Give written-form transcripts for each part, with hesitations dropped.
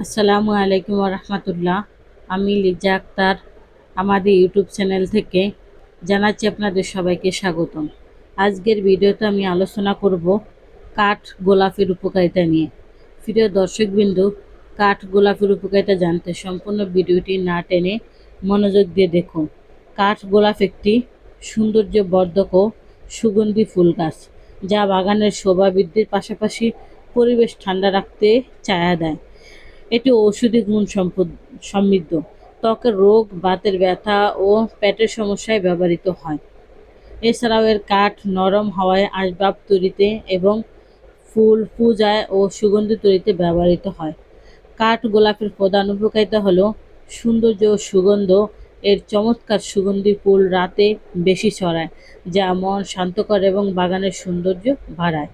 আসসালামু আলাইকুম রহমতুল্লাহ। আমি লিজা আক্তার আমাদের ইউটিউব চ্যানেল থেকে জানাচ্ছি আপনাদের সবাইকে স্বাগতম। আজকের ভিডিওতে আমি আলোচনা করব কাঠ গোলাপের উপকারিতা নিয়ে। প্রিয় দর্শকবিন্দু, কাঠ গোলাপের উপকারিতা জানতে সম্পূর্ণ ভিডিওটি না টেনে মনোযোগ দিয়ে দেখুন। কাঠ গোলাপ একটি সৌন্দর্যবর্ধক ও সুগন্ধি ফুল গাছ, যা বাগানের শোভা বৃদ্ধির পাশাপাশি পরিবেশ ঠান্ডা রাখতে চায়া দেয়। এটি ঔষধি গুণ সমৃদ্ধ, ত্বকের রোগ, বাতের ব্যথা ও পেটের সমস্যায় ব্যবহৃত হয়। এছাড়াও এর কাঠ নরম হওয়ায় আসবাব তৈরিতে এবং ফুল পূজায় ও সুগন্ধি তৈরিতে ব্যবহৃত হয়। কাঠ গোলাপের প্রধান উপকারিতা হলো সৌন্দর্য ও সুগন্ধ। এর চমৎকার সুগন্ধি ফুল রাতে বেশি ছড়ায়, যা মন শান্ত করে এবং বাগানের সৌন্দর্য বাড়ায়।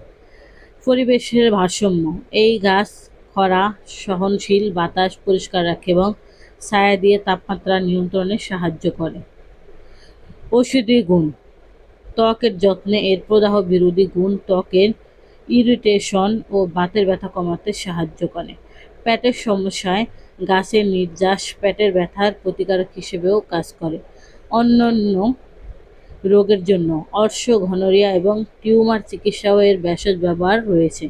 পরিবেশের ভারসাম্য, এই গাছ খরা সহনশীল, বাতাস পরিষ্কার রাখে এবং ছায়া দিয়ে তাপমাত্রা নিয়ন্ত্রণে সাহায্য করে। ঔষধি গুণ, ত্বকের যত্নে এর প্রদাহ বিরোধী গুণ ত্বকের ইরিটেশন ও বাতের ব্যথা কমাতে সাহায্য করে। পেটের সমস্যায় গাছের নির্যাস পেটের ব্যথার প্রতিকারক হিসেবেও কাজ করে। অন্যান্য রোগের জন্য অর্শ, ঘনরিয়া এবং টিউমার চিকিৎসাও এর ভেষজ ব্যবহার রয়েছে।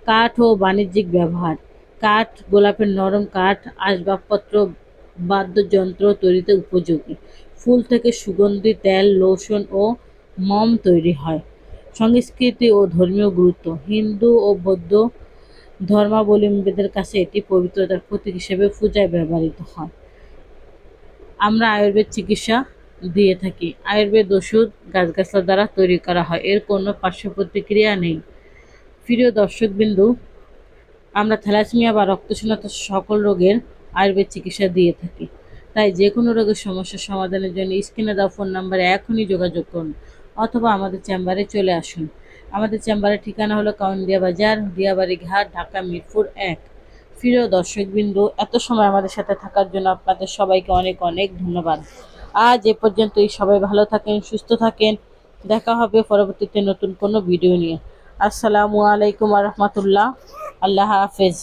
কাঠ ও বাণিজ্যিক ব্যবহার, কাঠ গোলাপের নরম কাঠ আসবাবপত্র, বাদ্যযন্ত্র তৈরিতে উপযোগী। ফুল থেকে সুগন্ধি তেল, লোশন ও মোম তৈরি হয়। সংস্কৃতি ও ধর্মীয় গুরুত্ব, হিন্দু ও বৌদ্ধ ধর্মাবলম্বীদের কাছে এটি পবিত্রতার প্রতীক হিসেবে পূজায় ব্যবহৃত হয়। আমরা আয়ুর্বেদ চিকিৎসা দিয়ে থাকি। আয়ুর্বেদ ওষুধ গাছগাছলা দ্বারা তৈরি করা হয়, এর কোনো পার্শ্ব প্রতিক্রিয়া নেই। প্রিয় দর্শকবিন্দু, আমরা থ্যালাসেমিয়া বা রক্তশূন্যতা সকল রোগের আয়ুর্বেদ চিকিৎসা দিয়ে থাকি। তাই যে কোনো রোগের সমস্যার সমাধানের জন্য স্ক্রিনে দেওয়া ফোন নাম্বারে এখনই যোগাযোগ করুন অথবা আমাদের চেম্বারে চলে আসুন। আমাদের চেম্বারের ঠিকানা হলো কাউন্দিয়া বাজার, দিয়াবাড়ি ঘাট, ঢাকা মিরপুর 1। প্রিয় দর্শকবিন্দু, এত সময় আমাদের সাথে থাকার জন্য আপনাদের সবাইকে অনেক অনেক ধন্যবাদ। আজ এ পর্যন্তই। সবাই ভালো থাকেন, সুস্থ থাকেন। দেখা হবে পরবর্তীতে নতুন কোনো ভিডিও নিয়ে। আসসালামু আলাইকুম রহমতুল্লাহ। আল্লাহ হাফেজ।